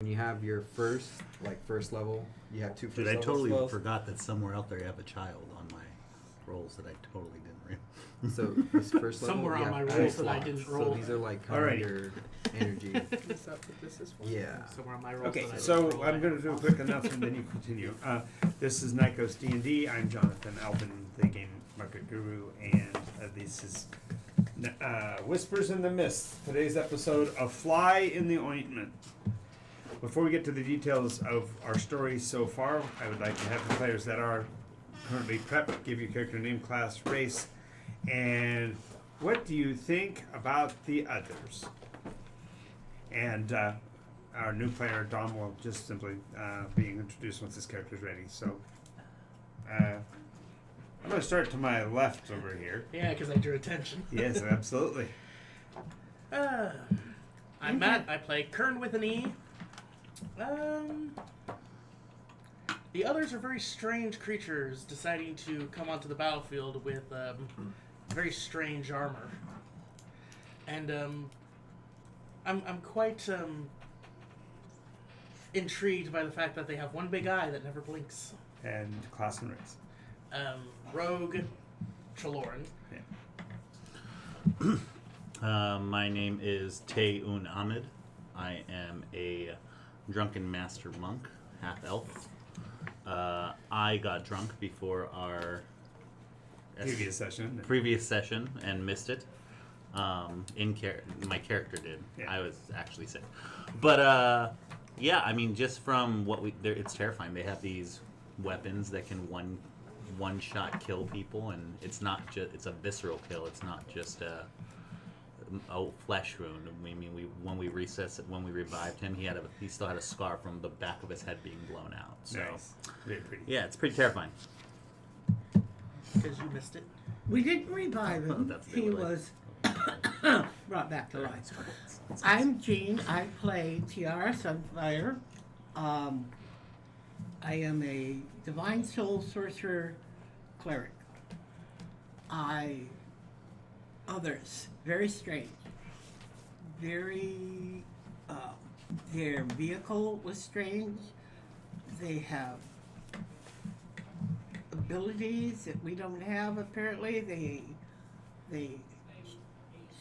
When you have your first level, you have two first Dude, I level totally spells. forgot that somewhere out there you have a child on my rolls that I totally didn't read. So this first level, Somewhere you on have my two rolls that I slots. didn't So roll. these are like kind of your energy. Is that what this is for? Yeah. Somewhere on my rolls Okay, that I so didn't roll, I'm going to do a quick announcement, then you continue. This is Nycos D&D. I'm Jonathan Alvin, the game market guru, and this is Whispers in the Mist. Today's episode, A Fly in the Ointment. Before we get to the details of our story so far, I would like to have the players that are currently prepped give your character name, class, race, and what do you think about the others? And our new player, Dom, will just simply being introduced once his character is ready. So I'm going to start to my left over here. Yeah, because I drew attention. Yes, absolutely. I'm Matt. I play Kern with an E. The others are very strange creatures deciding to come onto the battlefield with very strange armor. And I'm quite intrigued by the fact that they have one big eye that never blinks. And class and race. Rogue Trelawney. Yeah. My name is Tay-Un Ahmed. I am a drunken master monk, half elf. I got drunk before our Previous session. and missed it. My character did. Yeah. I was actually sick, but yeah. I mean, just from what it's terrifying. They have these weapons that can one shot kill people, and it's not just it's a visceral kill. It's not just a flesh wound. I mean, when we revived him, he still had a scar from the back of his head being blown out. So Nice. Very pretty. yeah, it's pretty terrifying. Because you missed it. We didn't revive him. That's the He way. was brought back to life. I'm Jean. I play Tiara Sunfire. I am a divine soul sorcerer cleric. Others, very strange. Very, their vehicle was strange. They have abilities that we don't have, apparently. They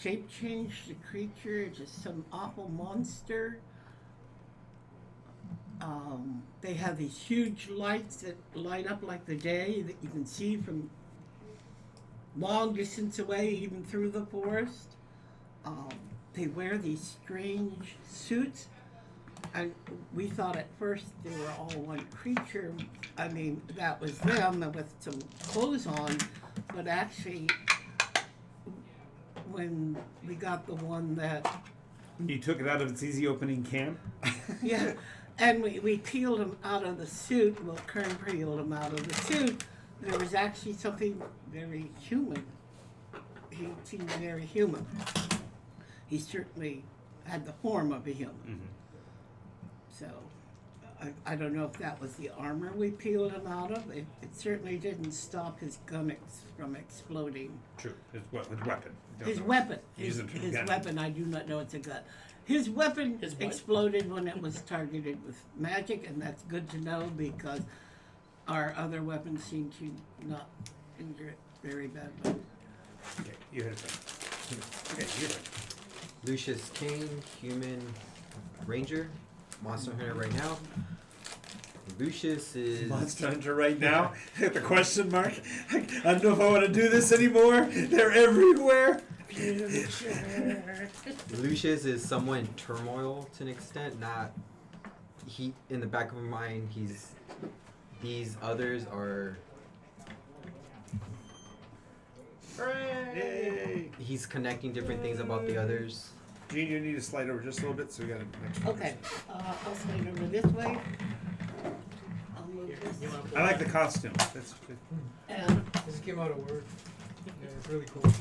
shape change the creature into some awful monster. They have these huge lights that light up like the day that you can see from long distance away, even through the forest. They wear these strange suits, and we thought at first they were all one creature. I mean, that was them with some clothes on, but actually, when we got the one that... You took it out of its easy opening can? Yeah, and we peeled him out of the suit. Well, Kern peeled him out of the suit. There was actually something very human. He seemed very human. He certainly had the form of a human. Mm-hmm. So, I don't know if that was the armor we peeled him out of. It certainly didn't stop his gun from exploding. True. His weapon. His weapon. Use it for His gun. weapon, I do not know it's a gun. His weapon His what? exploded when it was targeted with magic, and that's good to know because our other weapons seem to not injure it very badly. Okay, you hit it. Okay, you hit it. Lucius Kane, human ranger, monster hunter right now. Lucius is Monster Hunter right now? The question mark? I don't know if I want to do this anymore. They're everywhere. Lucius is somewhat in turmoil to an extent. He in the back of my mind. These others are. Yay! He's connecting different things about the others. Gene, you need to slide over just a little bit so we got an extra. Okay, I'll slide over this way. I'll move Here, this. you wanna I like the costume. That's good. And This came out of Word. Yeah, it's really cool.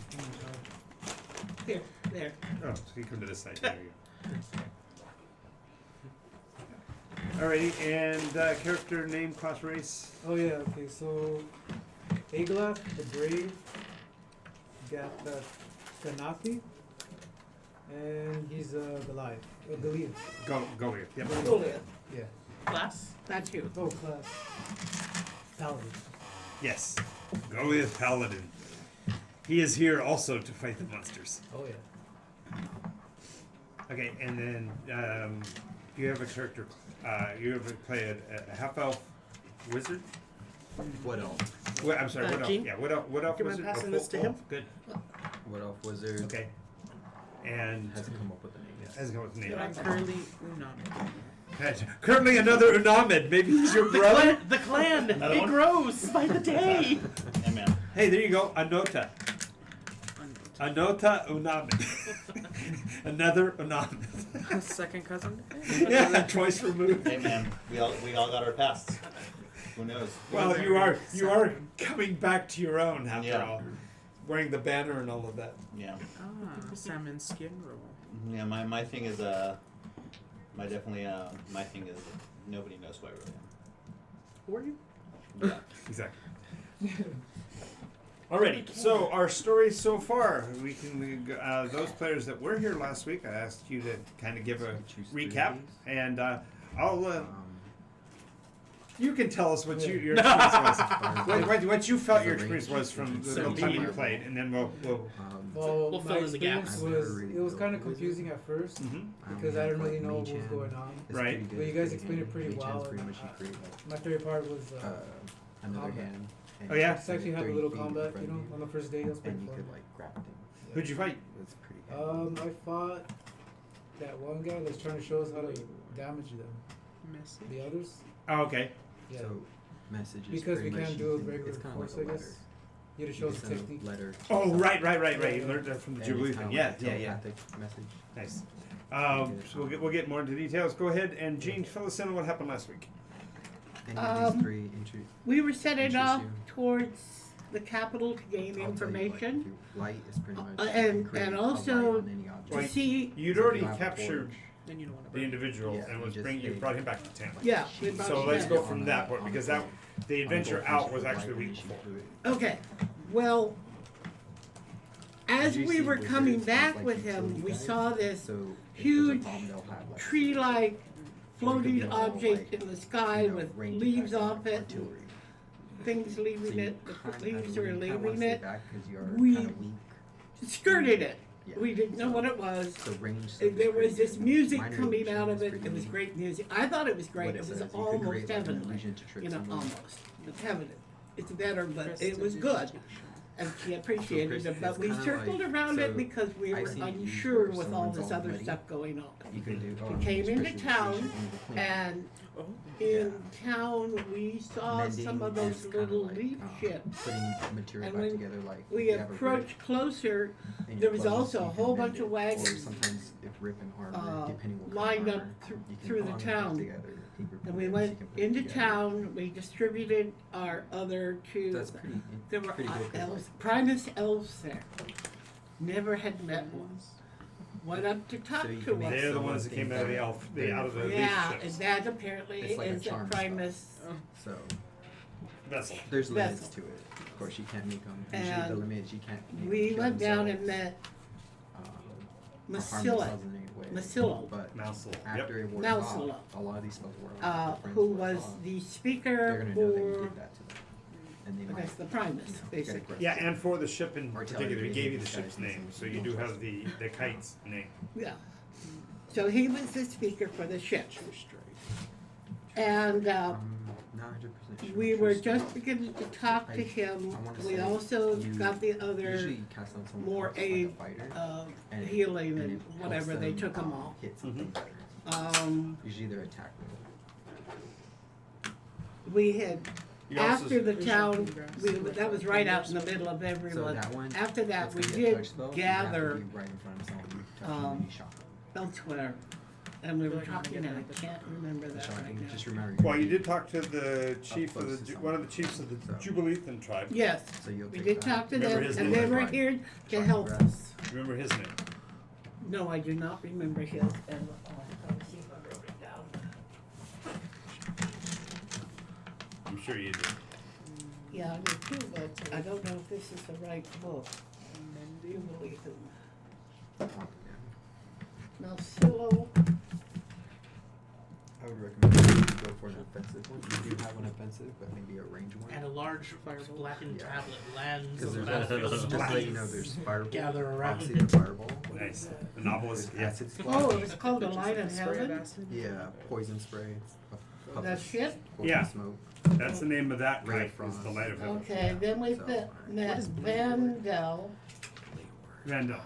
here, there. Oh, so you come to this side. There you go. Alrighty, and character name, class, race. Oh yeah, okay, so Aglaf, the Brave, Ganathi, And he's Goliath. Goliath. Goliath. Yep. Julia, Yeah. Class? that's you. Oh, class. Paladin. Yes. Goliath Paladin. He is here also to fight the monsters. Oh, yeah. Okay, and then you have a character. You have to play a half elf wizard. What elf? What, I'm sorry. What elf? Gene? Yeah. What elf? What elf Do you mind wizard? passing Oh, this to him? Good. What elf wizard? Okay. And Hasn't come up with a name yet. has come with the name. I'm currently Unami. Currently another Unamid. Maybe he's your brother. The clan! Another It one? grows by the day! Hey man. Hey, there you go. Anota. Anota Unamid. Another Unamid. Second cousin? Yeah, twice removed. Hey man. We all got our pasts. Who knows? Well, you are coming back to your own after Yeah. all, wearing the banner and all of that. Yeah. Ah, salmon skin roll. Yeah. My thing is my thing is nobody knows who I really Who are you? am. Yeah. Exactly. Alrighty, so our story so far, we can those players that were here last week, I asked you to kind of give a Choose three recap, of these. and I'll Um, you can tell us what Yeah. your experience was. far as What you felt your the experience range was from the So little time you deep. played, and then we'll Well, We'll my fill in the experience gaps. I've never was really it was built kind of a wizard. confusing at first Mhm. because I didn't really know what was going on. Right. But you guys explained it pretty well. Pretty much and, you create like, My favorite part was another combat. hand. and Oh, yeah? it's actually had a 30 little feet in combat, front you of know, on the first day. That was pretty and you fun. could like grab things. Who'd you fight? It's pretty good. I fought that one guy that's trying to show us how to damage them. Messy. The others, Oh, okay. yeah, So messages because we pretty much can't you do a can- regular it's kinda force, like a I guess. letter. You had to You show us can a send technique. a letter. to Oh, yourself. right. You learned that from the And Jubilee it's thing. kinda Yeah. like a telepathic message. Nice. So we'll get more into details. Go ahead and Gene, fill us in on what happened last week. Any of these Um, three We were setting Interest off you? towards the capital to gain I'll tell you, like, information, you- light is pretty much and create a also light on any object. to Right. see. You'd So already you have a captured torch. Then you don't want to the individual Yeah, and you was just you take- brought him back to town. Yeah, we brought So it let's back. go from that part because that the adventure out was actually the week before. Okay, well, as Did you we see were wizards coming as, back like, with him, utility we guys? saw this So if there's a huge bomb, they'll have, like, tree-like floating you know, object like, in the sky you know, with range leaves attacks, off like it, artillery. things So leaving you it, the kinda have leaves to- were you kinda wanna leaving stay it, back 'cause you're We- kinda weak. skirted it. Yeah. We didn't know what it was. So range stuff There is pretty was this good. music Minor coming illusion out of is it. pretty It was neat. great music. I thought it was great. What It was says, you could almost create, like, an heavenly. illusion to trick You know, someone. almost. It's heavenly. It's better, but it was good. And she appreciated So it. But it's we kinda circled like- around so it because we I've were seen these unsure where with all someone's this all other muddy. stuff going on. You could do. We came into town, and And Oh. in town, we saw some of those little leaf ships. Putting material And back when together, like We you have a approached closer, rip and you there was close, also a you can whole bend bunch of it, Or wagons, sometimes if rip and armor, depending what lined kind of up armor, you can through the bond it town. together, keep your and we bullets, went you can put it into together. town. We distributed our other two. That's pretty. There were pretty good 'cause, elves, Primus elves there. Never had met one. Went up to talk So you to can make one. They're the Someone ones that came thinks out of the that elf, they're out of the leaf Yeah, ships. and that apparently It's like a is a charm spell. Primus. So Vessel. there's limits Vessel. to it. Of course, you can't make them. Usually And the limit is you can't. Make We them kill went down and themselves, met or harm Masilla, themselves in any way. Masilla, But Mousel. after it wore Mousel. off, a lot of these spells wore off. their friends who wore was off. the They're speaker gonna know that you for, did that to them, and they I might. guess, the Primus, you know, get basically. aggressive. Yeah, and for the ship in Or tell particular, you he to gave you hit the these ship's guys and name, say, so you "Don't do trust have the kite's name. Yeah. So he was the speaker for the ship. And Not 100% sure. we were Just- just beginning to talk to him. I wanna We say also you got the other Usually you cast on someone more else, like a aid, fighter, and it- healing and and it helps whatever, they them, took them all. Hit something better. Usually their attack roll. We had, You also- after the There's town, something grass we, in that was there. right out in the middle of So everyone. that one. After that, it's we gonna be a did touch spell, so you have to gather be right in front of someone. You touch them um, and you shock them. elsewhere, and we were Like, I'm talking, gonna and I get the can't shot. remember The that shocking, right now. just remember. Well, you did talk to the chief of close the to one of the chiefs of the So- Jubileethan tribe. Yes, So you'll we take did that. talk to Remember them, his and name? they were Right. here to Shocking help grass. us. Remember his name. No, I do not remember his, and, let me see if I wrote it down. I'm sure you do. Yeah, I do too, but I don't know if this is the right book. Mendy. Jubilee. Oh, yeah. Now, Silo, I would recommend you go for an offensive one. You do have an offensive, but maybe a range one. And a large blackened Yeah. tablet lands Because on the there's also, battlefield. just to let you know, there's fireball. Gather around. Obviously, the fireball. Nice. The novelist. There's Yeah. acid splash. oh, it was called the Light of Spray of Heaven? acid. Yeah, poison spray. Puff That's of it? Yeah. Smoke. That's the name of that Ray type. of Is the Frost. light of heaven. Okay, then we've So, got alright. met Vandal,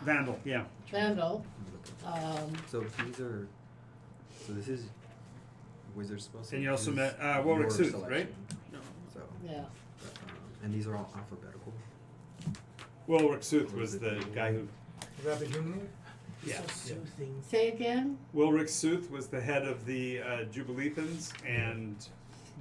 Vandal. Yeah. Vandal, So these are. So this is wizard spells. And you also This met, is Warwick your Sooth, selection. right? No. So, yeah. and these are all alphabetical. Wilrick Sooth was the guy who. Is that the humanoid? Yeah. So soothing. Say again? Wilrick Sooth was the head of the Jubileethans and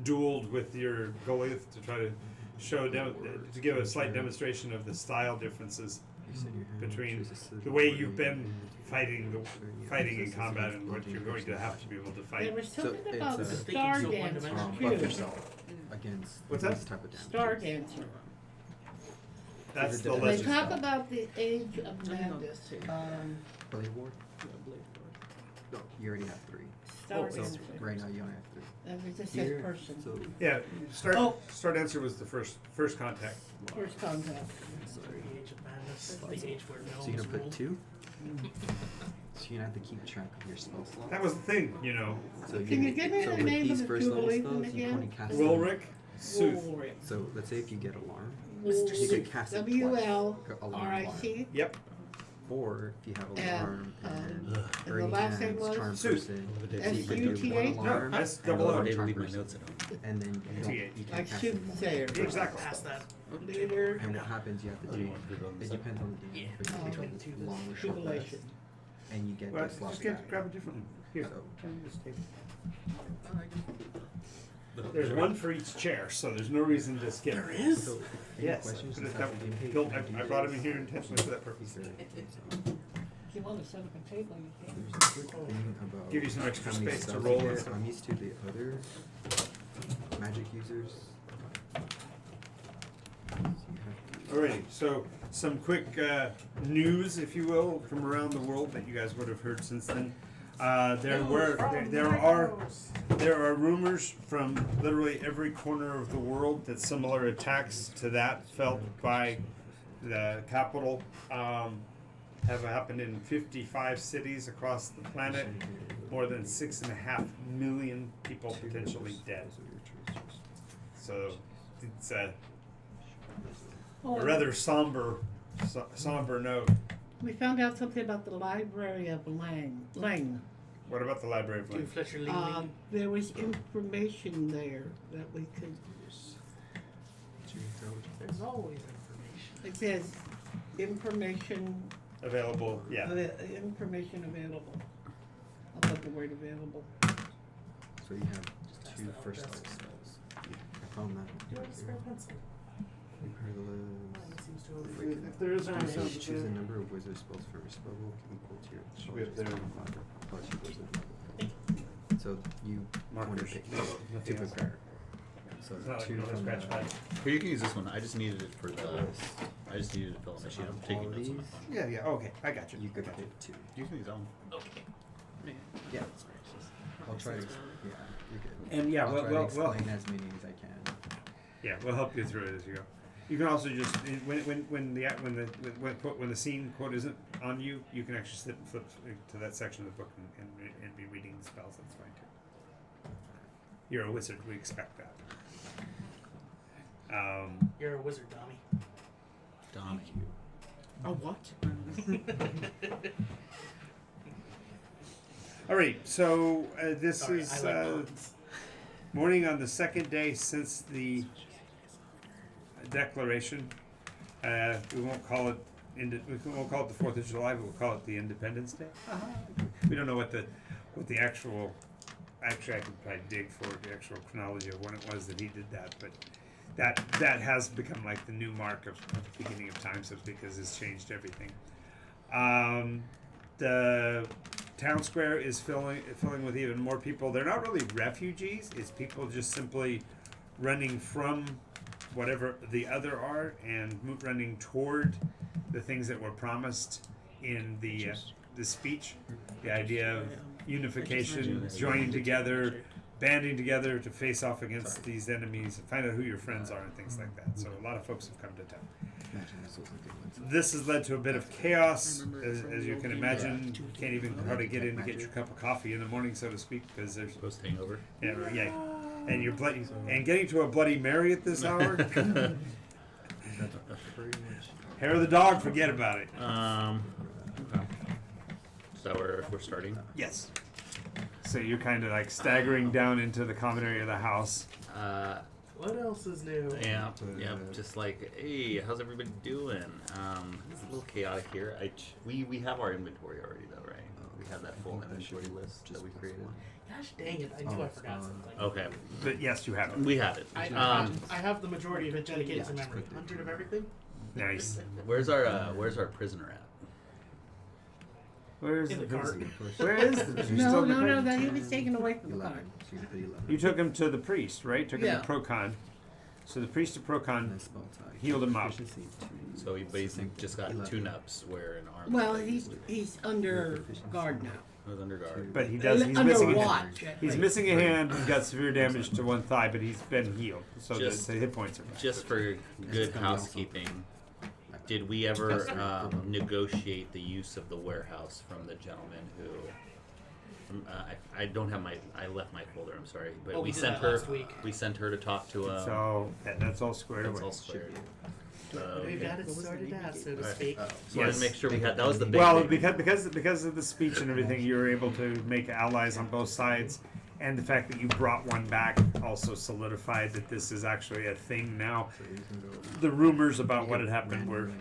dueled with your Goliath to try to show to give a slight demonstration of the style differences You said you have between choose a silver the way word you've been and fighting yeah, fighting in this is combat a and what you're going to have to be able to There fight. was So something it's about a- Star Thinking so Dancer one-dimensional. too. buff yourself against What's this that? type of damage. Star Dancer. That's It the depends. They legend. talk about the age of madness. Blade Ward? No, you already have 3. Star So Dancer. right now you only have 3. And it just Here, says person. So Yeah, Oh. Star Dancer was the first contact. First contact. The age of madness. The age where So you're gnomes gonna put ruled. 2? So you're gonna have to keep track of your spell slots. That was the thing, you know. So Can you give me so the with name these of the first level Jubilee spells, thing you can only again? cast Wilrick Sooth. Woolrick. So let's say if you get Alarm, Mr. you could cast it twice. W-L-R-I-C. Yep. Or if you have And, Alarm and and the Burning last name Hands, was? Charm Sooth. Person, S-U-T-H? so you could do one No, Alarm that's and double one O. I didn't Charm leave my Person. notes at home. And then you, don't, TH. you Like can't cast it twice. soothsayer. Exactly. Past that. Leader. And what happens, you have to do, it depends on the game, but you Between take the two, a long or short rest, Jubilation. and you get Well, this slots just get, back. grab a different one. Here. So- turn this table. There's one for each chair, so there's no reason to skip. There is? So, any Yes. questions? But Just it's have the game page. built, I brought him in here intentionally for that purpose. So, If you want to set up a table, you can. there's a quick thing about Give you some extra how many space to spells roll you and get. stuff. I'm used to the other magic users. So you have to- Alrighty, so some quick news, if you will, from around the world that you guys would have heard since then. There are rumors from literally every corner of the world that similar attacks to that felt by the capital have happened in 55 cities across the planet. More than 6.5 million people potentially dead. So it's a rather somber note. We found out something about the Library of Lang. What about the Library of Do Life? Fletcher Ling. There was information there that we could, There's always information. it says information, Available, yeah. information available. I'll put the word available. So you have 2 first level spells. I found that. Right here. Regardless. Seems to have If there is one, So sounds choose a good. number of wizard spells from your spell book equal to your Should be up there. plus your wizard level. So you want to Markers. pick No, to nothing else. prepare. So It's not like 2 no from scratch the pad. Or you can use this one. I just needed it for the. list. I just needed to fill out my sheet. I'm taking All notes on my these. phone. Yeah, yeah, okay, I got you. You could pick 2. You can use that one. Man. Yeah. I'll try to. Yeah, you're good. And yeah, I'll well, try to well, explain as many as I can. Yeah, we'll help you through it as you go. You can also just when the scene quote isn't on you, you can actually sit and flip to that section of the book and be reading the spells. That's fine too. You're a wizard. We expect that. You're a wizard, Tommy. Donnie. A what? All right. So this Sorry, is I like puns. morning on the second day since the declaration. We won't call it we won't call it the 4th of July, but we'll call it the Independence Day. We don't know what the actual. Actually, I could probably dig for the actual chronology of when it was that he did that, but that has become like the new mark of the beginning of time, so because it's changed everything. The town square is filling with even more people. They're not really refugees; it's people just simply running from whatever the other are and running toward the things that were promised in the this speech, the idea of unification, joining together, banding together to face off against these enemies and find out who your friends are and things like that. So a lot of folks have come to town. This has led to a bit of chaos, as you can imagine. You can't even hardly get in to get your cup of coffee in the morning, so to speak, because there's Post hangover. yeah, and you're bloody, and getting to a Bloody Mary at this hour. Hair of the dog, forget about it. Okay. Is that where we're starting? Yes. So you're kind of like staggering down into the common area of the house. What else is new? Yeah, just like, hey, how's everybody doing? It's a little chaotic here. We have our inventory already, though, right? We have that full inventory list that we created. Gosh dang it! I knew I forgot something. Okay, But yes, you have it. we have it. I have the majority of it dedicated to memory. 100 of everything. Nice. Where's our prisoner at? Where's In the the cart. Where is the? No, he was taken away from the card. You took him to the priest, right? Took him Yeah. to Procon. So the priest of Procon healed him up. So he basically just got tune-ups wearing armor. Well, he's under guard now. He was under guard. But he's Under missing a watch. He's missing a hand. He's got severe damage to one thigh, but he's been healed. So Just- the hit points are back. Just for good housekeeping, did we ever negotiate the use of the warehouse from the gentleman who? I don't have I left my folder. I'm sorry, but Oh, we we did sent that her. last week. We sent her to talk to him. So that's all squared That's away. all squared. We've got it sorted out, so to Alright. speak. So I wanted to make sure we had. That was the big Well, thing. because of the speech and everything, you were able to make allies on both sides, and the fact that you brought one back also solidified that this is actually a thing now. The rumors about what had happened were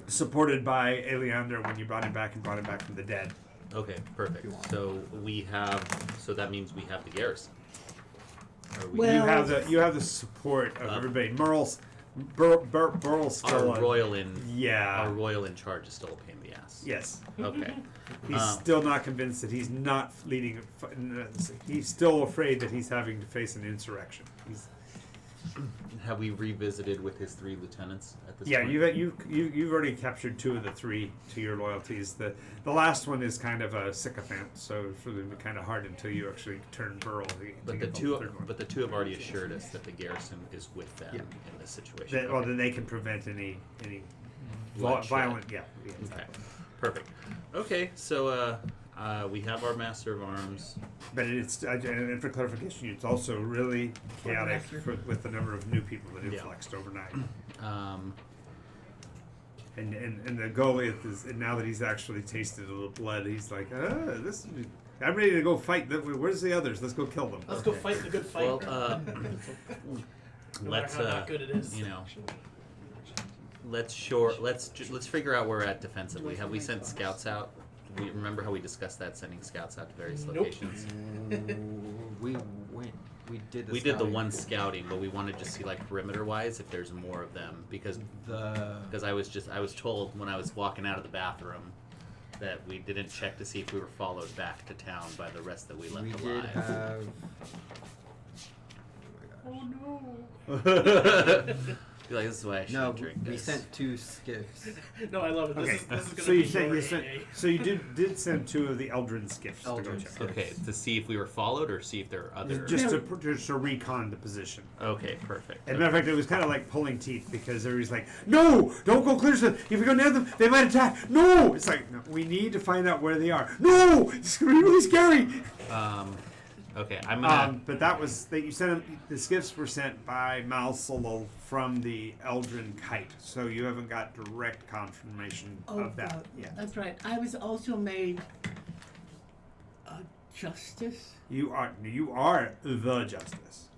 supported by Eleander when you brought him back and brought him back from the dead. Okay, perfect. So we have. So that means we have the garrison. Or we, Well- You have the support of everybody. Burl's still our royal in. yeah. Our royal in charge is still a pain in the ass. Yes. Okay. He's still not convinced that he's not leading. He's still afraid that he's having to face an insurrection. Have we revisited with his 3 lieutenants at this Yeah, point? you've already captured 2 of the 3 to your loyalties. The last one is kind of a sycophant, so it's really kind of hard until you actually turn Burl. But the two have already assured us that the garrison is with them in this situation. Well, then they can prevent any Bloodshed. violent. Yeah. Okay, perfect. Okay, so we have our master of arms. But it's and for clarification, it's also really chaotic with the number of new people that influxed overnight. And the Goliath is, and now that he's actually tasted a little blood, he's like, I'm ready to go fight. Where's the others? Let's go kill them. Let's go fight the good fight. Well, no let's matter how not good it is. let's figure out where we're at defensively. Have we sent scouts out? We remember how we discussed that, sending scouts out to various Nope. locations. We went. We did. We did the one scouting, but we wanted to see like perimeter-wise if there's more of them because I was told when I was walking out of the bathroom that we didn't check to see if we were followed back to town by the rest that we left We alive. did have. Oh no. Feel like this is why I shouldn't No, drink we this. sent 2 skiffs. No, I love it. This Okay, is going to so be you sent, your you sent, AA. so you did send 2 of the Eldrin skiffs to go Eldrin check. skiffs. Okay, to see if we were followed or see if there are other. Just to recon the position. Okay, perfect. As a matter of fact, it was kind of like pulling teeth because everybody's like, "No, don't go clear to them. If you go near them, they might attack." No, it's like no, we need to find out where they are. No, it's gonna be really scary. Okay, I'm gonna. But that was that you sent them. The skiffs were sent by Malsolol from the Eldrin Kite, so you haven't got direct confirmation of that yet. That's right. I was also made a justice. You are the justice.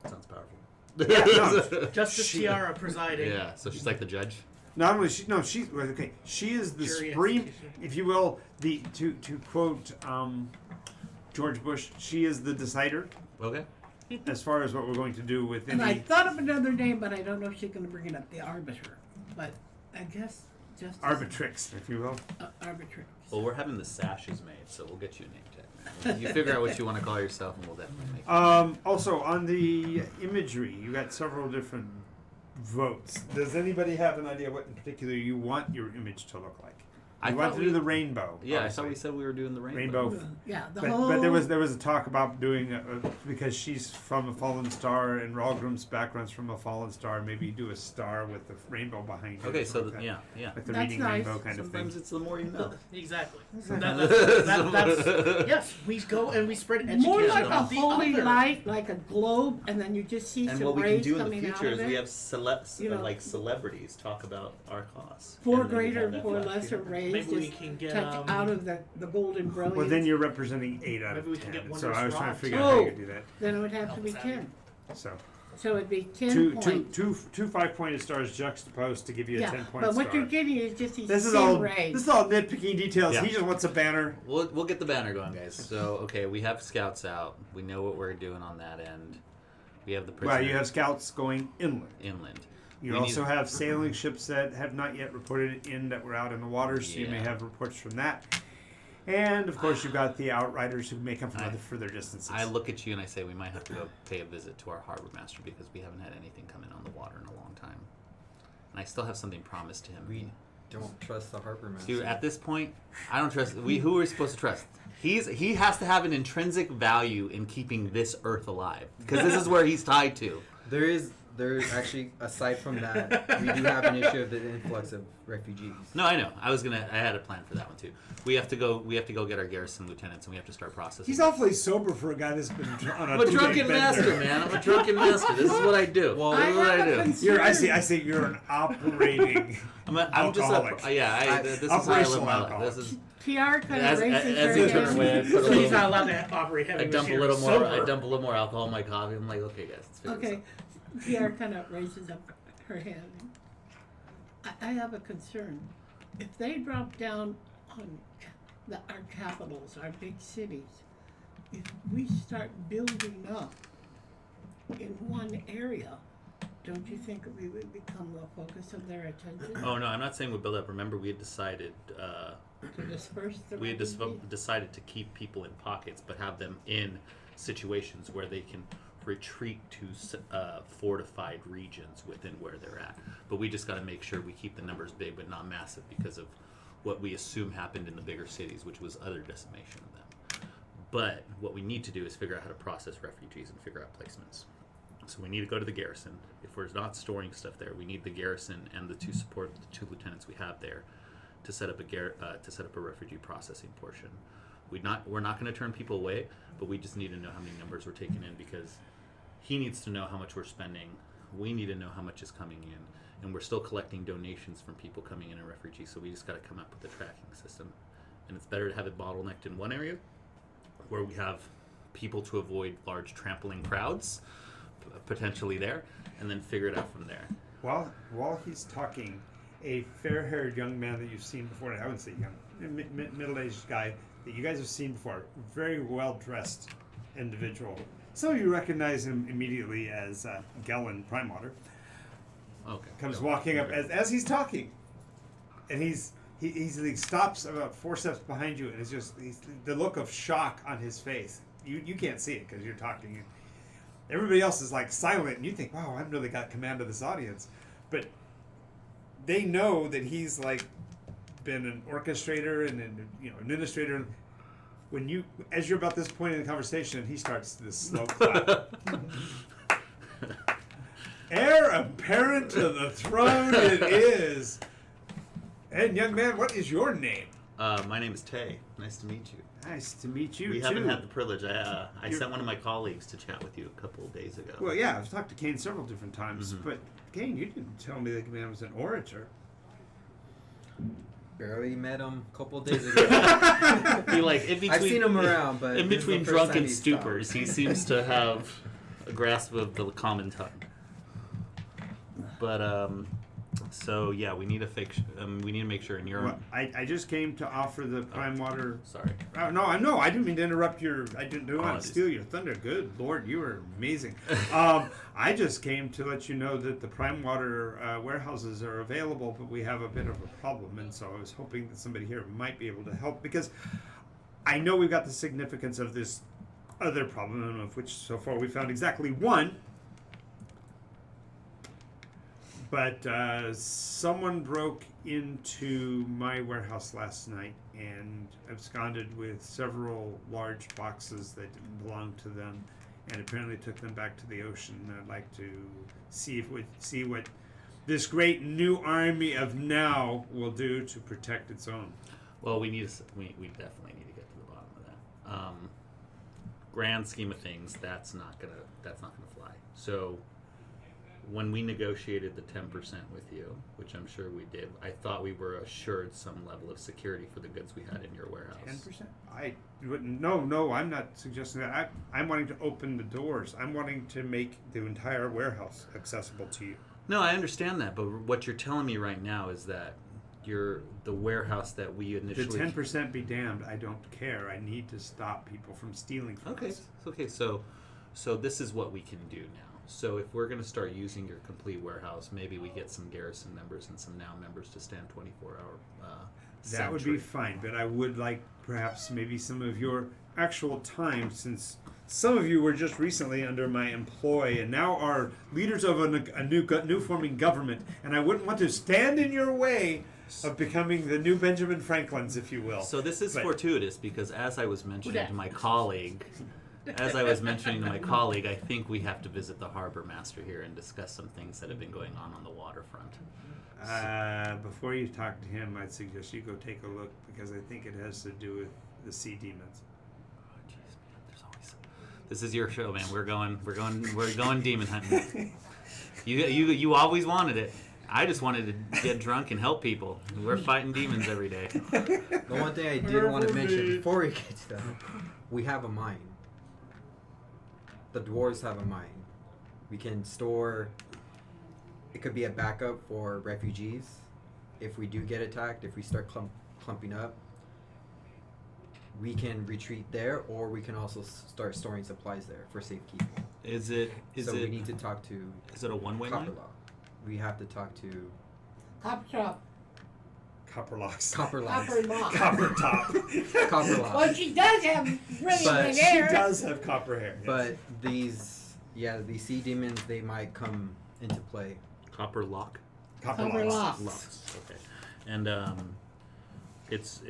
Sounds powerful. No, Justice Tiara presiding. Yeah, so she's like the judge. not only she's okay. She is the Jury supreme, executioner. if you will. To quote George Bush, she is the decider Okay. as far as what we're going to do with And I any thought of another name, but I don't know if she's going to bring it up. The arbiter. But I guess justice. arbitrix, if you will. Arbitrary. Well, we're having the sashes made, so we'll get you a name tag, man. You figure out what you want to call yourself, and we'll definitely make it. Also, on the imagery, you got several different votes. Does anybody have an idea what in particular you want your image to look like? I We wanted thought to do the rainbow. Yeah, I obviously. thought we said we were doing the rainbow. rainbow. Yeah, the But, whole. but there was a talk about doing because she's from a fallen star and Ralgrim's background's from a fallen star. Maybe do a star with the rainbow behind it. Okay, or so something like that. yeah. Like the That's reading nice. rainbow kind of thing. Sometimes it's the more you know. Exactly. That's- That's yes. We go and we spread education More like a about the holy other. light, like a globe, and then you just see And some what we can rays do in the coming future out is of we it. have You know, like celebrities talk about our cause. Four And then we have greater, that four flash lesser here. rays Maybe we just can get touch out of the golden brilliance. Well, then you're representing 8 out Maybe of we can 10. get So Wondrous I was trying Rod, to figure too. out how you could do that. Then it would have to be Helps out. 10. So So it'd be 10 two points. 5-pointed stars juxtaposed to give you a Yeah, 10-point but what star. you're getting is just these This is thin all rays. this is all nitpicking details. Yeah. He just wants a banner. We'll get the banner going, guys. So okay, we have scouts out. We know what we're doing on that end. We have the Well, you prisoners have scouts going inland. inland. You We also need- have sailing ships that have not yet reported in that were out in the water, so you may Yeah. have reports from that. And of course, you've got the outriders who may come from other further distances. I look at you and I say we might have to go pay a visit to our harbor master because we haven't had anything come in on the water in a long time. And I still have something promised to him. We don't trust the harbor master. Dude, at this point, I don't trust. Who are we supposed to trust? He has to have an intrinsic value in keeping this Earth alive because this is where he's tied to. There's actually, aside from that, we do have an issue of the influx of refugees. No, I know. I had a plan for that one too. We have to go get our garrison lieutenants and we have to start processing. He's awfully sober for a guy that's been on a I'm a two-day drunken bender. master, man. I'm a drunken master. This is what I do. Well, This is what I have a do. concern. I say you're an operating I'm just alcoholic. this is how I live Operational my life. alcoholic. This is PR kind as of raises as her he turns hand. away. I put a So he's little- not allowed to operate heavy I dump a machinery little more. sober. I dump a little more alcohol in my coffee. I'm like, okay, guys, let's figure Okay, this PR kind of raises up her hand. I have a concern. If they drop down on our capitals, our big cities, if we start building up in one area, don't you think we would become the focus of their attention? out. Oh no, I'm not saying we build up. Remember, we had decided. To disperse the We had refugees? decided to keep people in pockets, but have them in situations where they can retreat to fortified regions within where they're at. But we just got to make sure we keep the numbers big, but not massive, because of what we assume happened in the bigger cities, which was utter decimation of them. But what we need to do is figure out how to process refugees and figure out placements. So we need to go to the garrison. If we're not storing stuff there, we need the garrison and the two lieutenants we have there to set up a refugee processing portion. We're not going to turn people away, but we just need to know how many numbers we're taking in, because he needs to know how much we're spending. We need to know how much is coming in, and we're still collecting donations from people coming in as refugees. So we just got to come up with a tracking system, and it's better to have it bottlenecked in one area where we have people to avoid large trampling crowds potentially there, and then figure it out from there. While he's talking, a fair-haired young man that you've seen before, I wouldn't say young, middle-aged guy that you guys have seen before, very well-dressed individual. Some of you recognize him immediately as Gellin Primewater. Okay. Comes No, walking up okay. as he's talking, and he stops about 4 steps behind you, and it's just the look of shock on his face. You can't see it because you're talking. Everybody else is like silent, and you think, "Wow, I've really got command of this audience," but they know that he's like been an orchestrator and an administrator. When as you're about this point in the conversation, he starts this slow clap. Heir apparent to the throne it is. And young man, what is your name? My name is Tay. Nice to meet you. Nice to meet you We too. haven't had the privilege. I You're- sent one of my colleagues to chat with you a couple of days ago. Well, yeah, I've talked to Kane several different times, Mhm. but Kane, you didn't tell me that man was an orator. Barely met him a couple days ago. He, like, in between, I've seen him around, but in this is the between first time drunken he's stupors, stopped. he seems to have a grasp of the common tongue. But so yeah, we need to fix. We need to make sure. And you're Well, I just came to offer the prime water. sorry. No, I didn't mean to interrupt I didn't want to Apologies. steal your thunder. Good Lord, you were amazing. I just came to let you know that the prime water warehouses are available, but we have a bit of a problem, and so I was hoping that somebody here might be able to help, because I know we've got the significance of this other problem, of which so far we found exactly one. But someone broke into my warehouse last night and absconded with several large boxes that didn't belong to them, and apparently took them back to the ocean. I'd like to see what this great new army of now will do to protect its own. Well, we definitely need to get to the bottom of that. Grand scheme of things, that's not gonna fly. So when we negotiated the 10% with you, which I'm sure we did, I thought we were assured some level of security for the goods we had in your warehouse. 10%? I wouldn't. No, I'm not suggesting that. I'm wanting to open the doors. I'm wanting to make the entire warehouse accessible to you. No, I understand that, but what you're telling me right now is that the warehouse that we The initially 10% be damned. I don't care. I need to stop people from stealing from us. Okay, so this is what we can do now. So if we're going to start using your complete warehouse, maybe we get some garrison members and some now members to stand 24-hour That would be fine, but I would like perhaps maybe some of your actual time, since some of you were just recently under my employ and now are leaders of a new forming government, and I wouldn't want to stand in your way of becoming the new Benjamin Franklins, if you will. So this is But- fortuitous because as I was mentioning to my colleague, I think we have to visit the harbor master here and discuss some things that have been going on the waterfront. Before you talk to him, I'd suggest you go take a look, because I think it has to do with the sea demons. Oh, jeez, man, there's always. This is your show, man. We're going demon hunting. You always wanted it. I just wanted to get drunk and help people. We're fighting demons every day. The one thing I did want to mention before we get to that, we have a mine. The dwarves have a mine. We can store. It could be a backup for refugees if we do get attacked. If we start clumping up, we can retreat there, or we can also start storing supplies there for safekeeping. We need to talk to. Is it a one-way line? Copperlock. We have to talk to Cop shop. Copperlocks. Copperlock. Copper lock. Copper top. Copperlock. Well, she does have really But good She hair. does have copper hair. Yes. But these sea demons, they might come into play. Copper lock. Copper lock. Locks. Okay. And it's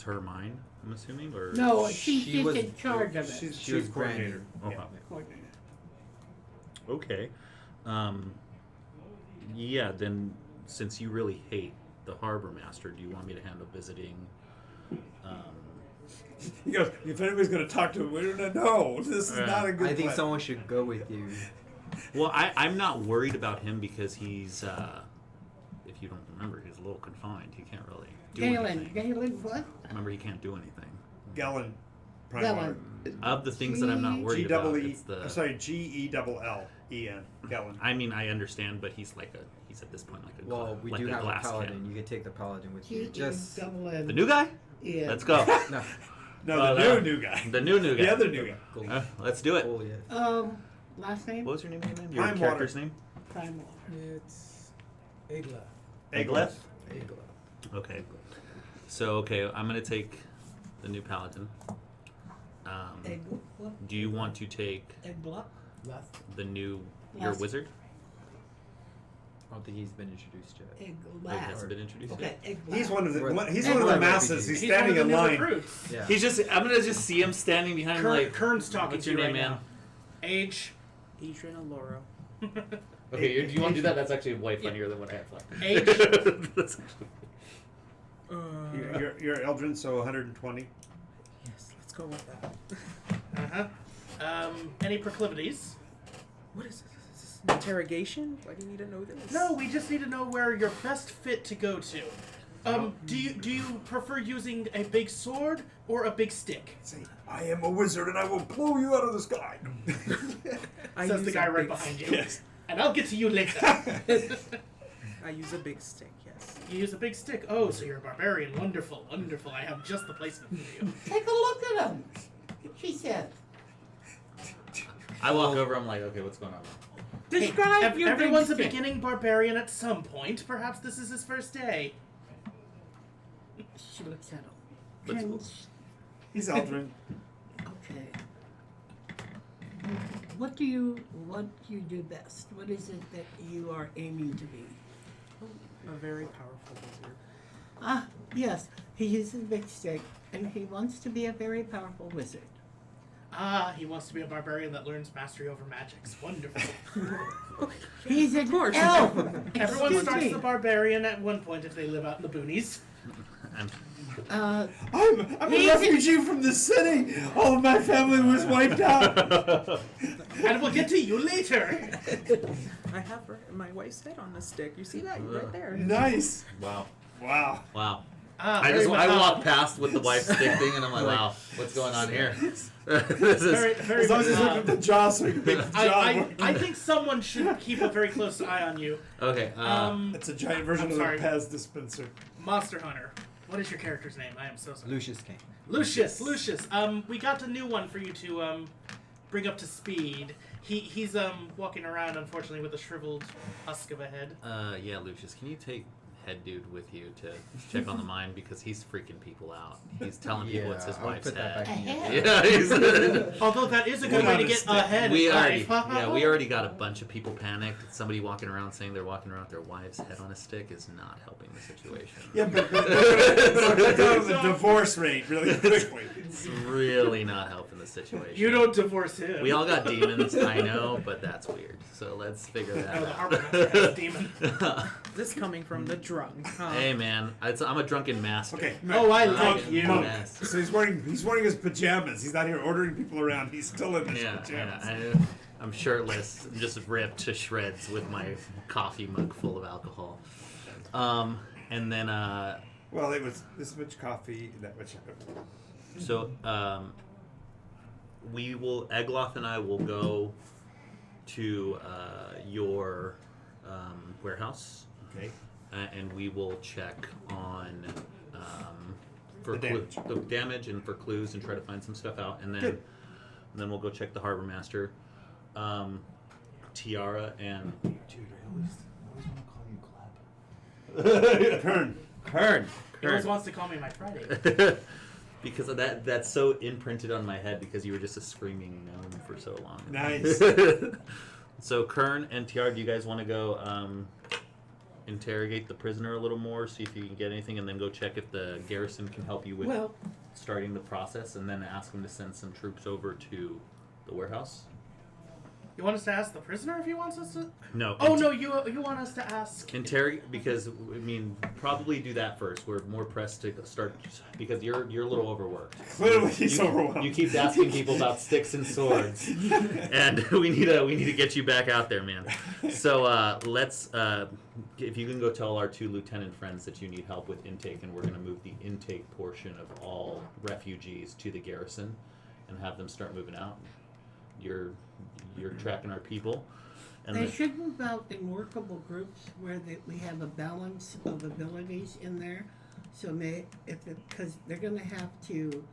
her mine, I'm assuming, or No, she's She just was- in charge of it. She's She was chief coordinator. Oh, Yeah. Coordinator. okay. Yeah. Then, since you really hate the harbor master, do you want me to handle visiting? He goes, if anybody's going to talk to him, we don't know. This is not a good I think plan. someone should go with you. Well, I'm not worried about him because he's, if you don't remember, he's a little confined. He can't really do anything. Galen what? Remember, he can't do anything. Gellin. Prime Gellin. Of the things that I'm not worried about, it's the. G-E-L-L-E-N. Gellin. I mean, I understand, but he's at this point like a Well, we like do a have a glass paladin. cannon. You can take the paladin with you. G Just double N. The new guy? Yeah. Let's go. no. No, the new guy. The new guy. The other new guy. Gold. Let's do it. Oh, yes. Last name? What was your name again? Your Prime character's Water. name? Prime Water. It's Egla. Eggleth? Egla. Okay. So, I'm going to take the new paladin. Egla. Do you want to take Egla. Left. the new your Yes. wizard? I don't think he's been introduced yet. He Egla. hasn't been introduced Okay, yet. Egla. He's one of the We're- he's we're one of the like masses. refugees. He's He's one standing of in the new line. recruits. Yeah. I'm going to just see him standing behind Kern's talking what's to your you name, right man? now. Age. Adrian Aloro. Okay, do you want to do that? That's actually way funnier than what I have left. Age. That's- You're Eldrin, so 120. Yes, let's go with that. Any proclivities? What is this? Is this an interrogation? Why do you need to know this? No, we just need to know where you're best fit to go to. Do you prefer using a big sword or a big stick? Say, I am a wizard and I will blow you out of the sky. Says the guy right behind you. Yes. And I'll get to you later. I use a big stick, yes. You use a big stick. Oh, so you're a barbarian. Wonderful, wonderful. I have just the placement for you. Take a look at him. She said. I walk over, I'm like, okay, what's going on? Describe your Everyone's a big stick. beginning barbarian at some point. Perhaps this is his first day. She looks at him. Let's- Can- He's Eldrin. Okay. what do you do best? What is it that you are aiming to be? A very powerful wizard. Ah, yes, he uses a big stick, and he wants to be a very powerful wizard. Ah, he wants to be a barbarian that learns mastery over magics. Wonderful. He's an course. elf. Everyone Excuse starts me. the barbarian at one point if they live out in the boonies. I'm, I'm a refugee from the city. All of my family was wiped out. And we'll get to you later. I have my wife's head on the stick. You see that? Right there. Nice. wow. Wow. Wow. Ah, I very walked past with the wife stick thing, and I'm like, wow, what's going on here? This is Very, very As long as he's macabre. looking at the jaw so he can make the jaw. I think someone should keep a very close eye on you. okay. It's a giant version I'm of sorry. the Pez dispenser. Monster Hunter. What is your character's name? I am so sorry. Lucius came. Lucius. We got a new one for you to bring up to speed. He's walking around, unfortunately, with a shriveled husk of a head. Yeah, Lucius, can you take Head Dude with you to check on the mine because he's freaking people out. He's telling people it's his I'll wife's put that head. back in your Ahead. Yeah, he's. Although that is a good Well, way to not a get stick. ahead. We in already, life. yeah, we already got a bunch of people panicked. Somebody walking around saying they're walking around with their wife's head on a stick is not helping the situation. Yeah, but that was a divorce rate really quickly. It's really not helping the situation. You don't divorce him. We all got demons, I know, but that's weird. So let's figure Oh, that the out. harbor master has a demon. This coming from the drunk. Huh? Hey man, I'm a drunken master. Okay. Oh, I Monk, like you. Monk. Yes. So he's wearing his pajamas. He's not here ordering people around. He's still in his Yeah, pajamas. I'm shirtless, just ripped to shreds with my coffee mug full of alcohol. And then Well, it was this much coffee, that much. so we will Egloff and I will go to your warehouse. Okay. And we will check on for The the damage and for clues and try to find some stuff out, and then Good. we'll go check the harbor master, Tiara, and Dude, I always want to call you Kern. Kern. He always wants to call me my Friday. Because of that's so imprinted on my head because you were just a screaming gnome for so long. Nice. So Kern and Tiara, do you guys want to go interrogate the prisoner a little more, see if you can get anything, and then go check if the garrison can help you with Well, starting the process, and then ask them to send some troops over to the warehouse? You want us to ask the prisoner if he wants us to? No. Oh no, you want us to ask? Interrogate, because I mean, probably do that first. We're more pressed to start because you're a little overworked. Clearly, he's you, overwhelmed. You keep asking people about sticks and swords, and we need to get you back out there, man. So let's if you can go tell our 2 lieutenant friends that you need help with intake, and we're going to move the intake portion of all refugees to the garrison, and have them start moving out. You're tracking our people, and they then- should move out in workable groups where we have a balance of abilities in there. So because they're going to have to.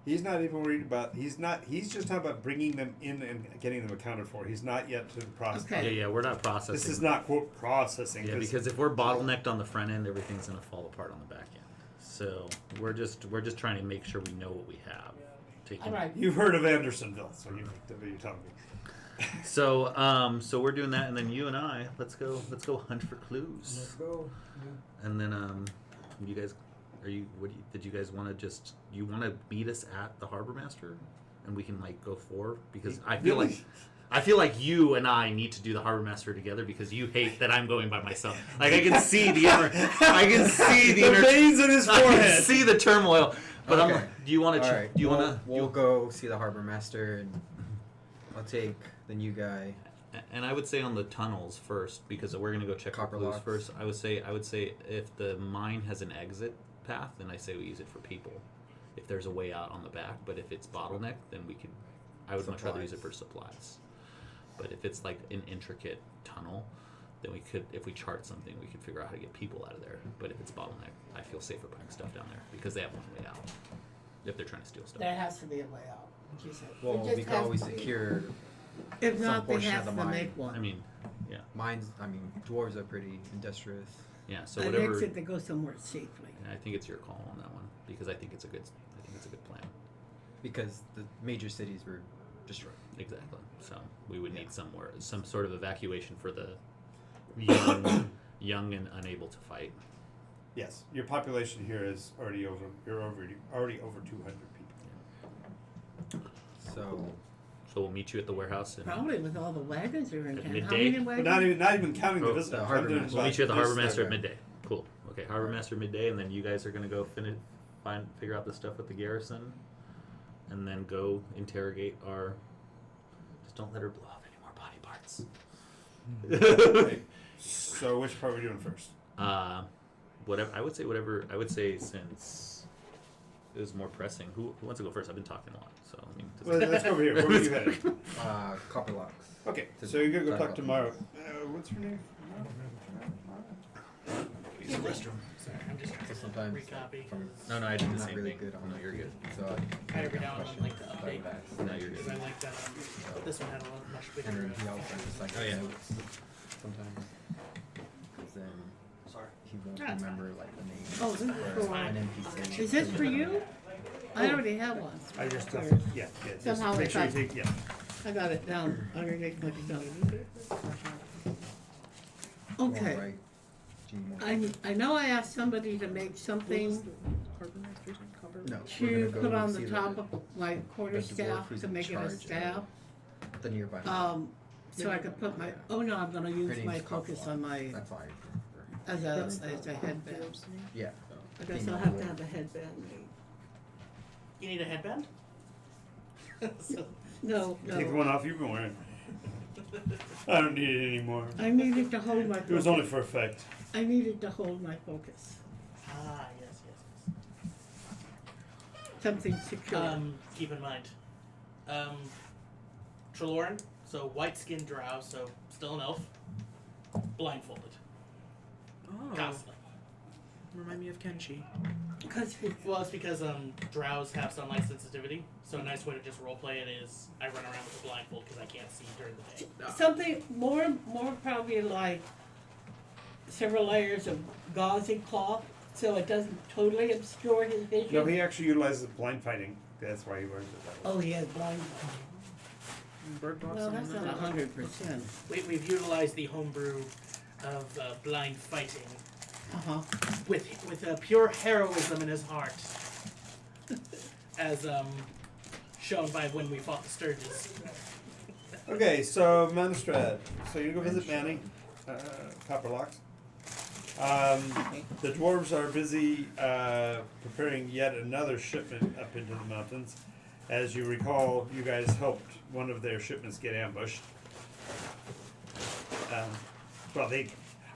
He's not even worried about. He's just talking about bringing them in and getting them accounted for. He's not yet to the process. Okay. yeah, we're not processing. This is not quote processing. Yeah, because if we're bottlenecked on the front end, everything's gonna fall apart on the back end. So we're just trying to make sure we know what we have. All right. you've heard of Andersonville, so you're telling me. So we're doing that, and then you and I, let's go hunt for clues. Let's go. And then you guys, did you guys want to you want to meet us at the harbor master, and we can like go forward because I feel like you and I need to do the harbor master together because you hate that I'm going by myself. Like I can see the veins in his I can forehead. see the turmoil. But Okay. I'm like, do you want to? All right. Do you want to? We'll go see the harbor master, and I'll take the new guy. And I would say on the tunnels first because we're gonna go check Copper for clues locks. first. I would say if the mine has an exit path, then I say we use it for people. If there's a way out on the back, but if it's bottleneck, then I would much rather use it for supplies. But if it's like an intricate tunnel, then we could, if we chart something, we could figure out how to get people out of there. But if it's bottleneck, I feel safer putting stuff down there because they have one way out if they're trying to steal stuff. There has to be a way out. Like you said. Well, It just we can has always to be. secure If some not, they portion of have the to mine. make one. I mean, yeah, mines. I mean, dwarves are pretty industrious. yeah. So An whatever. exit that goes somewhere safely. I think it's your call on that one because I think it's a good plan. Because the major cities were destroyed. Exactly. So we would need some sort of evacuation for the young and unable to fight. Yes, your population here is already over. You're already over 200 people. So So we'll meet you at the warehouse. And Probably with all the wagons that are in At town. midday? How many But wagons? not even counting the Oh, visitors. the harbor I'm doing master. we'll meet you at the this harbor master at guy. midday. Cool. Okay, harbor master midday, and then you guys are gonna go figure out the stuff with the garrison, and then go interrogate our. Just don't let her blow up any more body parts. Okay. So which part are we doing first? Whatever. I would say since it was more pressing. Who wants to go first? I've been talking a lot, so I mean. Well, let's go over here. Where were you headed? Copper locks. Okay, so you're gonna go talk to Mara. What's her name? Use the restroom. Sorry, I'm just So trying to sometimes recopy. from No, I did I'm the not same really thing. good on No, you're good. So I every now and then like to I update. would ask. No, you're Because good. I like that. This one had a much bigger. And then he also just like Oh, yeah. notes sometimes. Because then he won't That's remember like the name. Oh, this is or for- an NPC. Is this for you? I already have one. I just yeah. Just Somehow make I sure you thought- take I got it down underneath my stuff. Okay. Right. Gene I know I asked somebody to make something Harbor Master's in cover. No. to we're gonna put go on see the top of my the quarterstaff dwarf who's to in make it a charge of staff. the nearby. So I could put my, oh no, I'm gonna Her use name's my Copper focus Lock. on my, That's why. as a headband. Yeah. I guess I'll have to have a headband made. You need a headband? So- No, the no, one off you've been wearing. I don't need it anymore. I needed to hold my It was only focus. for effect. I needed to hold my focus. yes. Something secure. Keep in mind. Treloran, so white skinned drow, so still an elf. Blindfolded. Oh, Constantly. remind me of Kenshi. Because Well, it's because drows have sunlight sensitivity, so a nice way to just roleplay it is I run around with a blindfold because I can't see during the day. something more probably like several layers of gauzy cloth so it doesn't totally obscure his vision. No, he actually utilizes blind fighting. That's why he wears it that way. Oh, he has blind. Bird box. No, that's not 100%. We've utilized the homebrew of blind fighting with pure heroism in his heart, as shown by when we fought the Sturges. Okay, so Manstrad. So you go visit Manny, Copperlocks. The dwarves are busy preparing yet another shipment up into the mountains. As you recall, you guys helped one of their shipments get ambushed.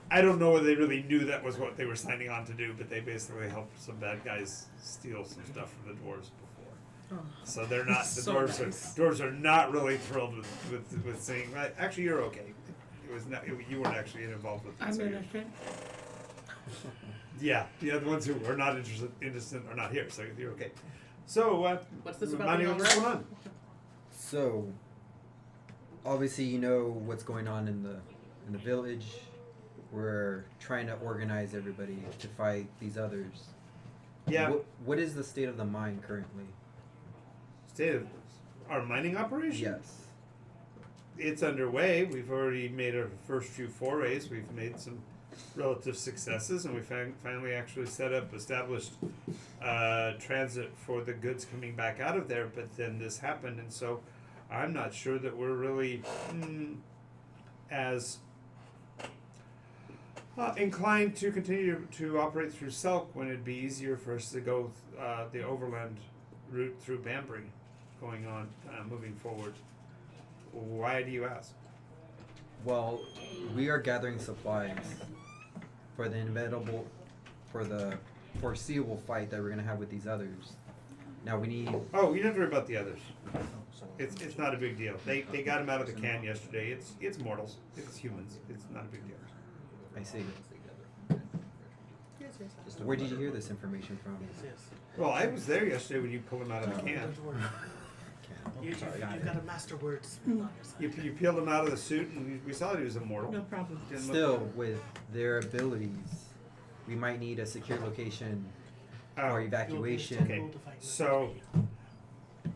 I don't know whether they really knew that was what they were signing on to do, but they basically helped some bad guys steal some stuff from the dwarves before. Oh. So they're not the So dwarves. nice. Dwarves are not really thrilled with seeing. Actually, you're okay. It was not. You weren't actually involved with it. I'm so you're- innocent. Yeah, the other ones who are not innocent are not here, so you're okay. So, What's this about Manny, the what's young going on? So, obviously, you know what's going on in the village. We're trying to organize everybody to fight these others. Yeah, What is the state of the mine currently? state of our mining operation. Yes. It's underway. We've already made our first few forays. We've made some relative successes, and we finally actually established transit for the goods coming back out of there. But then this happened, and so I'm not sure that we're really as inclined to continue to operate through Selk when it'd be easier for us to go the overland route through Banbury, going on moving forward. Why do you ask? Well, we are gathering supplies for the foreseeable fight that we're gonna have with these others. Now we need. Oh, you don't have to worry about the others. It's not a big deal. They got him out of the can yesterday. It's mortals. It's humans. It's not a big deal. I see. Yes. Where did you hear this information from? Yes. Well, I was there yesterday when you pulled him out of the can. Don't worry. You've got a master words on your side. You peeled him out of the suit, and we saw that he was immortal. No problem. Didn't look- Still, with their abilities, we might need a secure location Oh, for evacuation. Okay, so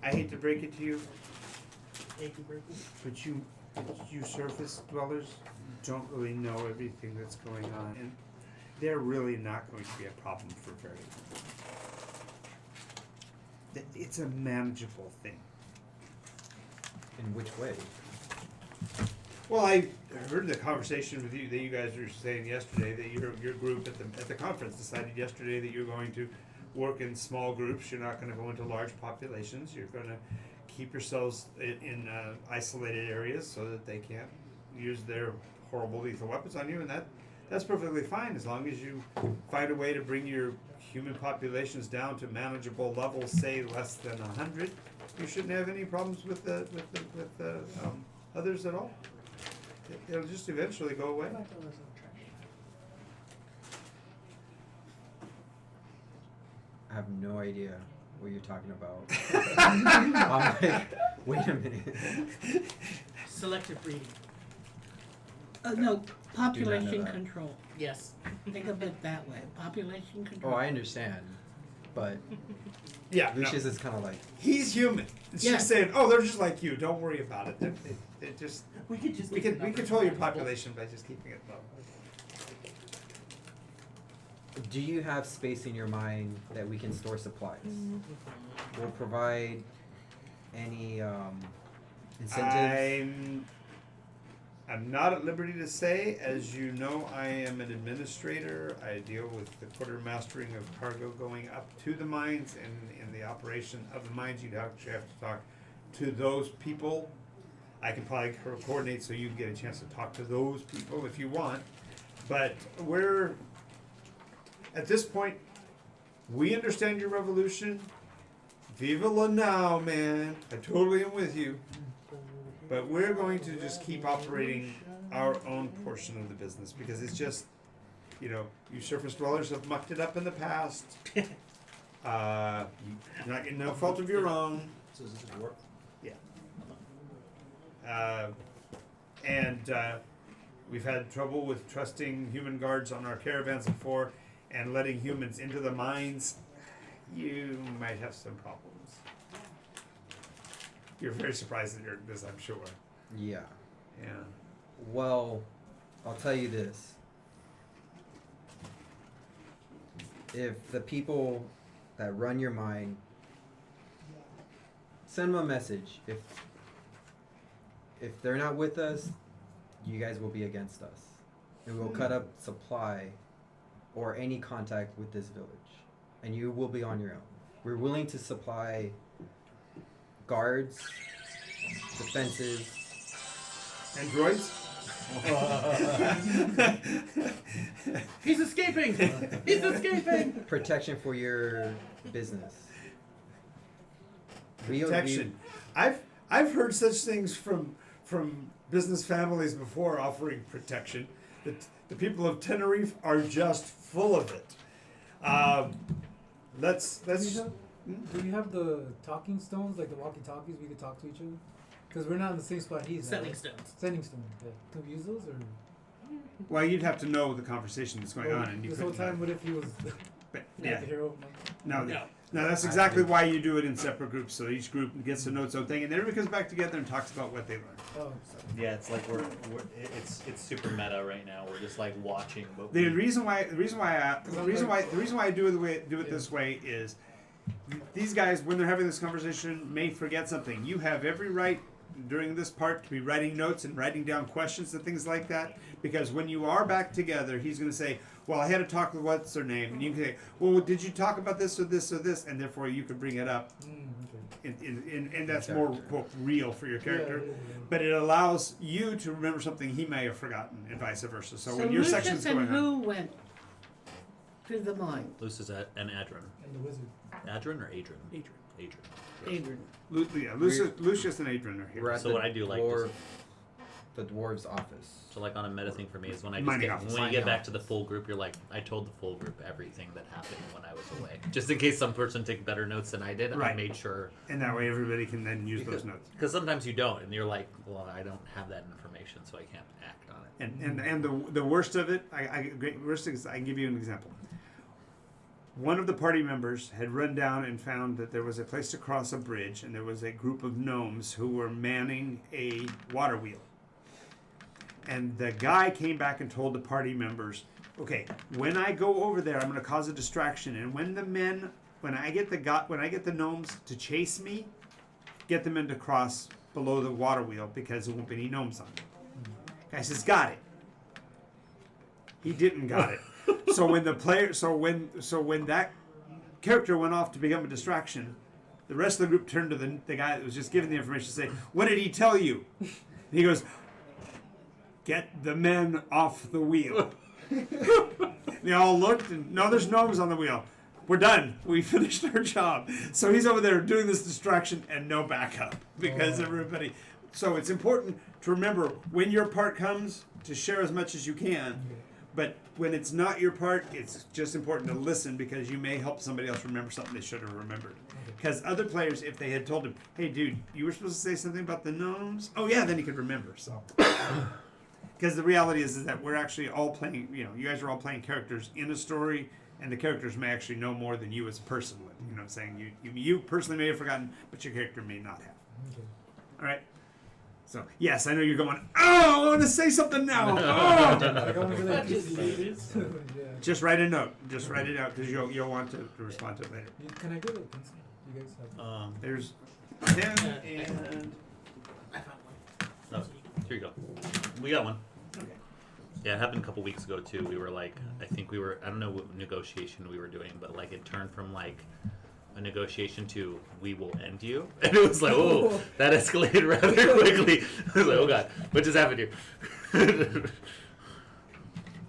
I hate to break it to you, achy breaky. But you surface dwellers don't really know everything that's going on, and they're really not going to be a problem for very long. It's a manageable thing. In which way? Well, I heard the conversation with you that you guys were saying yesterday that your group at the conference decided yesterday that you're going to work in small groups. You're not going to go into large populations. You're going to keep yourselves in isolated areas so that they can't use their horrible lethal weapons on you, and that's perfectly fine as long as you find a way to bring your human populations down to manageable levels, say less than 100. You shouldn't have any problems with the others at all. It'll just eventually go away. I have no idea what you're talking about. I'm like, wait a minute. Selective breeding. No, population that. control. Yes. Think of it that way. Population control. Oh, I understand, but Yeah, no. Lucius is kind of like, He's human. She's Yeah. saying, "Oh, they're just like you. Don't worry about it. They're just We could just we keep can the we numbers control your manageable. population by just keeping it low." do you have space in your mind that we can store supplies? We'll provide any incentives. I'm not at liberty to say. As you know, I am an administrator. I deal with the quartermastering of cargo going up to the mines, and in the operation of the mines, you'd actually have to talk to those people. I can probably coordinate so you can get a chance to talk to those people if you want. But we're, at this point, we understand your revolution. Viva la now, man. I totally am with you. But we're going to just keep operating our own portion of the business because it's just, you surface dwellers have mucked it up in the past. You're not getting no fault of your own. So is this a dwarf? Yeah. We've had trouble with trusting human guards on our caravans before and letting humans into the mines. You might have some problems. You're very surprised at this, I'm sure. Yeah. Yeah. Well, I'll tell you this. If the people that run your mine, send them a message. If they're not with us, you guys will be against us. And we'll cut up supply or any contact with this village. And you will be on your own. We're willing to supply guards, defenses, And droids? He's escaping! He's escaping! protection for your business. Protection. I've heard such things from business families before offering protection. The people of Tenerife are just full of it. Let's. Do we have the talking stones, like the walkie-talkies, we could talk to each other? Because we're not in the same spot he's at. Sending stones. Sending stones, yeah. Can we use those, or? Well, you'd have to know the conversation that's going on, and you This whole couldn't. time, what if he was But, not yeah. the hero? No. No. No, that's exactly why you do it in separate groups. So each group gets to know its own thing, and then everybody comes back together and talks about what they learned. Oh, Yeah, it's like it's super meta right now. We're just like watching. But The reason why I do it this way is these guys, when they're having this conversation, may forget something. You have every right during this part to be writing notes and writing down questions and things like that, because when you are back together, he's going to say, "Well, I had to talk with what's her name," and you can say, "Well, did you talk about this or this or this?" And therefore, you can bring it up, okay. and that's more quote, real for your character. Yeah. But it allows you to remember something he may have forgotten, and vice versa. So when your Lucius section's and going on. who went to the mine? Lucius and Adron. And the wizard. Adron or Adrian? Adrian. Adrian. Adrian. Lucius and Adrian are here. We're at So the what I do like dwarf, is- the dwarves' office. So like on a meta thing for me is when I just Mining get, office. when you get Mining back to the full group, you're like, I told the full group everything that happened when I was away, just in case some person took better notes than I did. I Right. made sure And that way everybody can then use those notes. because sometimes you don't, and you're like, well, I don't have that information, so I can't act on it. And the worst of it, worst is I can give you an example. one of the party members had run down and found that there was a place to cross a bridge, and there was a group of gnomes who were manning a water wheel. And the guy came back and told the party members, okay, when I go over there, I'm going to cause a distraction, and when I get the gnomes to chase me, get the men to cross below the water wheel because there won't be any gnomes on it. Guy says, got it. He didn't got it. So when that character went off to become a distraction, the rest of the group turned to the guy that was just giving the information and say, what did he tell you? And he goes, get the men off the wheel. They all looked and no, there's gnomes on the wheel. We're done. We finished our job. So he's over there doing this distraction and no backup because everybody. So it's important to remember when your part comes to share as much as you can. But when it's not your part, it's just important to listen because you may help somebody else remember something they should have remembered. Because other players, if they had told him, hey, dude, you were supposed to say something about the gnomes? Oh, yeah, then he could remember. So, because the reality is that we're actually all playing, you guys are all playing characters in a story, and the characters may actually know more than you as a person would. You know what I'm saying? You personally may have forgotten, but your character may not have. Okay. All right? So, yes, I know you're going, oh, I want to say something now. Oh! Like, I'm really That just interested. Yeah. Just write a note. Just write it out because you'll want to respond to it later. Can I get a pencil? You guys have. There's pen and... I found one. Oh, here you go. We got one. Okay. Yeah, it happened a couple weeks ago too. We were like, I don't know what negotiation we were doing, but like it turned from like a negotiation to we will end you, and it was like, oh, that escalated rather quickly. I was like, oh god, what just happened here?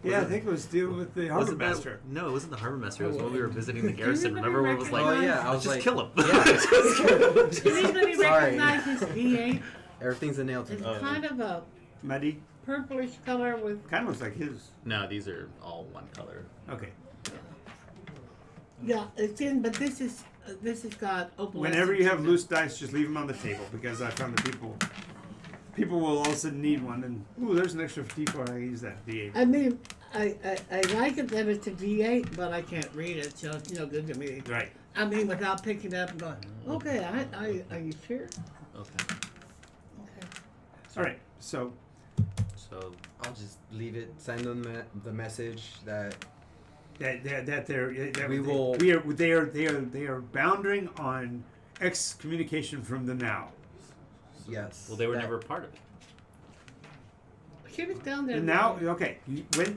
Yeah, I think it was dealing with the harbor Wasn't that- master. No, it wasn't the harbor master. It was when we were visiting the garrison. Remember where it was like, Oh yeah, I was just like, kill him. Yeah, just kill him. Does anybody Sorry. recognize this V8? Everything's a nail to It's me. kind of a Muddy. purplish color with. Kind of looks like his. No, these are all one color. Okay. Yeah, it's in, but this is got opalescent. Whenever you have loose dice, just leave them on the table because I found that people will all of a sudden need one. And ooh, there's an extra D4. I use that D8. I mean, I like it that it's a V8, but I can't read it, so it's no good to me. Right. I mean, without picking it up and going, okay, are you sure? Okay. Okay. All right. So So I'll just leave it. Send them the message that that We will- they are bounding on excommunication from the now. yes. well, they were that- never part of it. She was down there. The now, okay.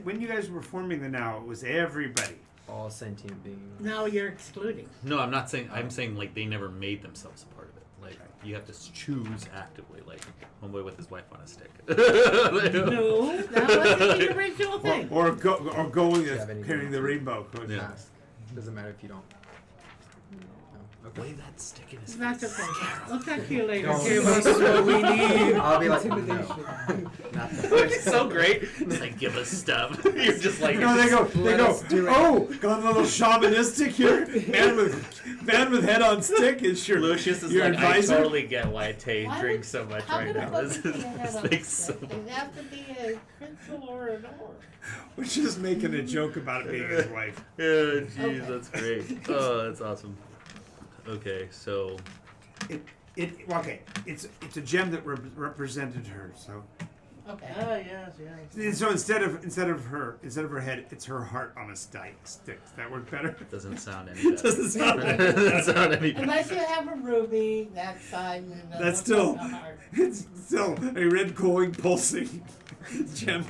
When you guys were forming the now, it was everybody. all sentient beings. Now you're excluding. No, I'm not saying. I'm saying like they never made themselves a part of it. Like you have to choose actively. Like homeboy with his wife on a stick. No, that wasn't the original thing. Or going you have any carrying the rainbow. Yeah. Ask. Doesn't matter if you don't. No. Okay. Wave that stick in his That's face. okay. I'll talk to you later. Don't. Give us what we need. I'll be like, no. Intimidation. Not It's so great. It's like give us stuff. You're just like No, they go. Let us do it. Oh, got a little shamanistic here. Man with head on stick is your Lucius is your like, advisor. I totally get why Tay Why drinks so much How right can a now. This, person be a head this on makes stick? so. It has to be a pencil or an oar. We're just making a joke about it being his wife. Yeah, jeez, Okay. that's great. Oh, that's awesome. Okay, so Okay. It's a gem that represented her. So Okay. Yes. so instead of her head, it's her heart on a stick. Does that work better? it doesn't sound any better. Doesn't sound like It doesn't sound any better. Unless you have a ruby that side. And That's still it's still a red glowing pulsing gem.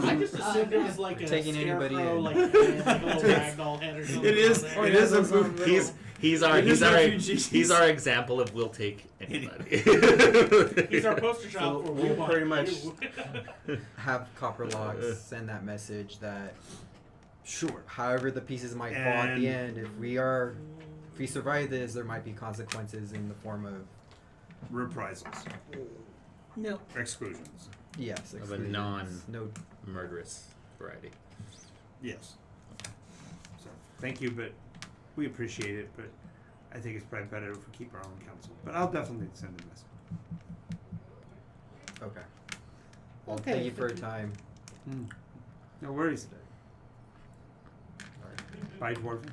I just assumed it was like a Taking anybody scarecrow, in. like a little ragdoll head or something. It is. on there. It is a. He's It is our example of we'll take anybody. He's our poster child for we we'll want pretty much- you. Have copper locks send that message that Sure. however the pieces might fall at the end, if we survive this, there might be consequences in the form of Reprisals. No. Exclusions. yes, Of a exclusions. no. Murderous variety. Yes. So thank you, but we appreciate it. But I think it's probably better if we keep our own counsel. But I'll definitely send a message. Okay. Well, Okay. thank you for your time. No worries. All right. By dwarven.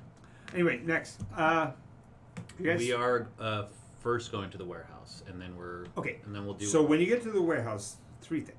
Anyway, next. Yes. We are first going to the warehouse, and then we'll do. So when you get to the warehouse, 3 things.